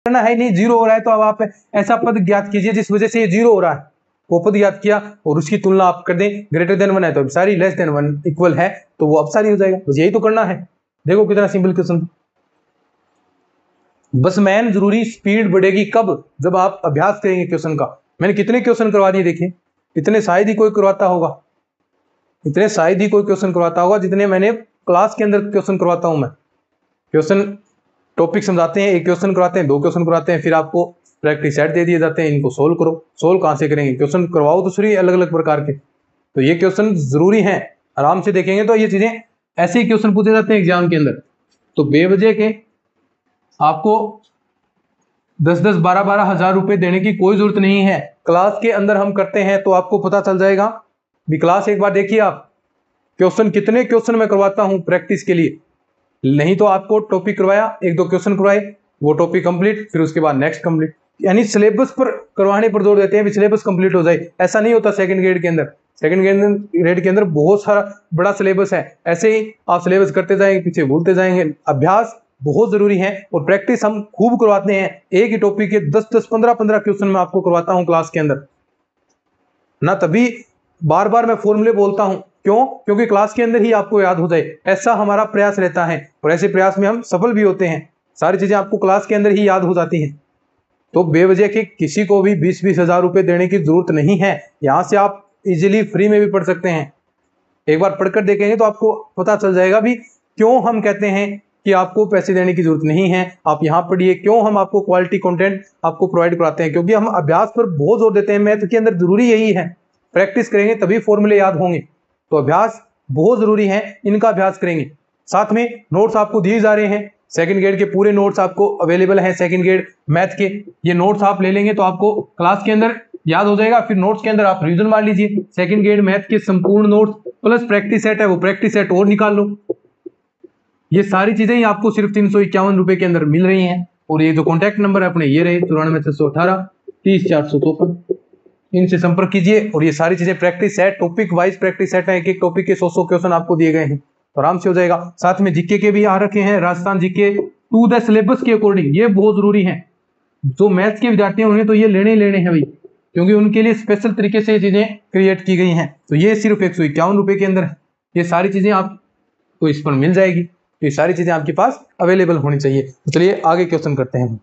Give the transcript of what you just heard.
करना है नहीं, जीरो हो रहा है तो अब आप ऐसा पद ज्ञात कीजिए जिस वजह से ये जीरो हो रहा है, वो पद ज्ञात किया और उसकी तुलना आप कर दें, ग्रेटर देन 1 है तो सारी, लेस देन 1 इक्वल है तो वो अब सारी हो जाएगा। बस यही तो करना है। देखो कितना सिंपल क्वेश्चन। बस मैन जरूरी स्पीड बढ़ेगी कब, जब आप अभ्यास करेंगे क्वेश्चन का। मैंने कितने क्वेश्चन करवा दिए देखिए, इतने शायद ही कोई करवाता होगा, इतने शायद ही कोई क्वेश्चन करवाता होगा जितने मैंने क्लास के अंदर क्वेश्चन करवाता हूं मैं। क्वेश्चन टॉपिक समझाते हैं, एक क्वेश्चन करवाते हैं, 2 क्वेश्चन करवाते हैं, फिर आपको प्रैक्टिस सेट दे दिए जाते हैं, इनको सोल्व करो। सोल्व कहां से करेंगे, क्वेश्चन करवाओ तो सही अलग अलग प्रकार के। तो ये क्वेश्चन जरूरी हैं, आराम से देखेंगे तो ये चीजें, ऐसे ही क्वेश्चन पूछे जाते हैं एग्जाम के अंदर। तो बेवजह के आपको 10-10, 12-12 हजार रुपए देने की कोई जरूरत नहीं है। क्लास के अंदर हम करते हैं तो आपको पता चल जाएगा। भी क्लास एक बार देखिए आप, क्वेश्चन कितने क्वेश्चन मैं करवाता हूं प्रैक्टिस के लिए। नहीं तो आपको टॉपिक करवाया, 1-2 क्वेश्चन करवाए, वो टॉपिक कंप्लीट, फिर उसके बाद नेक्स्ट कंप्लीट, यानी सिलेबस पर करवाने पर जोर देते हैं, सिलेबस कंप्लीट हो जाए। ऐसा नहीं होता सेकंड ग्रेड के अंदर। सेकंड ग्रेड के अंदर बहुत सारा बड़ा सिलेबस है, ऐसे ही आप सिलेबस करते जाएंगे, पीछे भूलते जाएंगे। अभ्यास बहुत जरूरी है और प्रैक्टिस हम खूब करवाते हैं। एक ही टॉपिक के 10-10, 15-15 क्वेश्चन मैं आपको करवाता हूं क्लास के अंदर ना, तभी बार बार मैं फॉर्मूले बोलता हूं। क्यों? क्योंकि क्लास के अंदर ही आपको याद हो जाए, ऐसा हमारा प्रयास रहता है और ऐसे प्रयास में हम सफल भी होते हैं। सारी चीजें आपको क्लास के अंदर ही याद हो जाती हैं। तो बेवजह के किसी को भी 20-20 हजार रुपए देने की जरूरत नहीं है। यहां से आप इजीली फ्री में भी पढ़ सकते हैं। एक बार पढ़कर देखेंगे तो आपको पता चल जाएगा भी क्यों हम कहते हैं कि आपको पैसे देने की जरूरत नहीं है। आप यहाँ पढ़िए, क्यों हम आपको क्वालिटी कंटेंट आपको प्रोवाइड कराते हैं, क्योंकि हम अभ्यास पर बहुत जोर देते हैं। मैथ के अंदर जरूरी यही है, प्रैक्टिस करेंगे तभी फॉर्मूले याद होंगे। तो अभ्यास बहुत जरूरी है, इनका अभ्यास करेंगे। साथ में नोट्स आपको दिए जा रहे हैं, सेकंड ग्रेड के पूरे नोट्स आपको अवेलेबल हैं। सेकंड ग्रेड मैथ के ये नोट्स आप ले लेंगे तो आपको क्लास के अंदर याद हो जाएगा। फिर नोट्स के अंदर आप रिवीजन मार लीजिए। सेकंड ग्रेड मैथ के संपूर्ण नोट्स प्लस प्रैक्टिस सेट है, वो प्रैक्टिस सेट और निकाल लो। ये सारी चीजें ही आपको सिर्फ 351 रुपए के अंदर मिल रही हैं। और ये जो कॉन्टैक्ट नंबर है अपने ये रहे 94 618 30 454, इनसे संपर्क कीजिए। और ये सारी चीजें practice set, topic wise practice set है, एक एक टॉपिक के 100 क्वेश्चन आपको दिए गए हैं, तो आराम से हो जाएगा। साथ में जीके के भी आ रखे हैं, Rajasthan GK to the syllabus के अकॉर्डिंग, ये बहुत जरूरी है। जो मैथ्स के विद्यार्थी हैं उन्हें तो ये लेने ही लेने हैं भाई, क्योंकि उनके लिए स्पेशल तरीके से ये चीजें क्रिएट की गई हैं। तो ये सिर्फ 151 रुपए के अंदर है। ये सारी चीजें आपको इस पर मिल जाएगी। ये सारी चीजें आपके पास अवेलेबल होनी चाहिए। तो चलिए आगे क्वेश्चन करते हैं।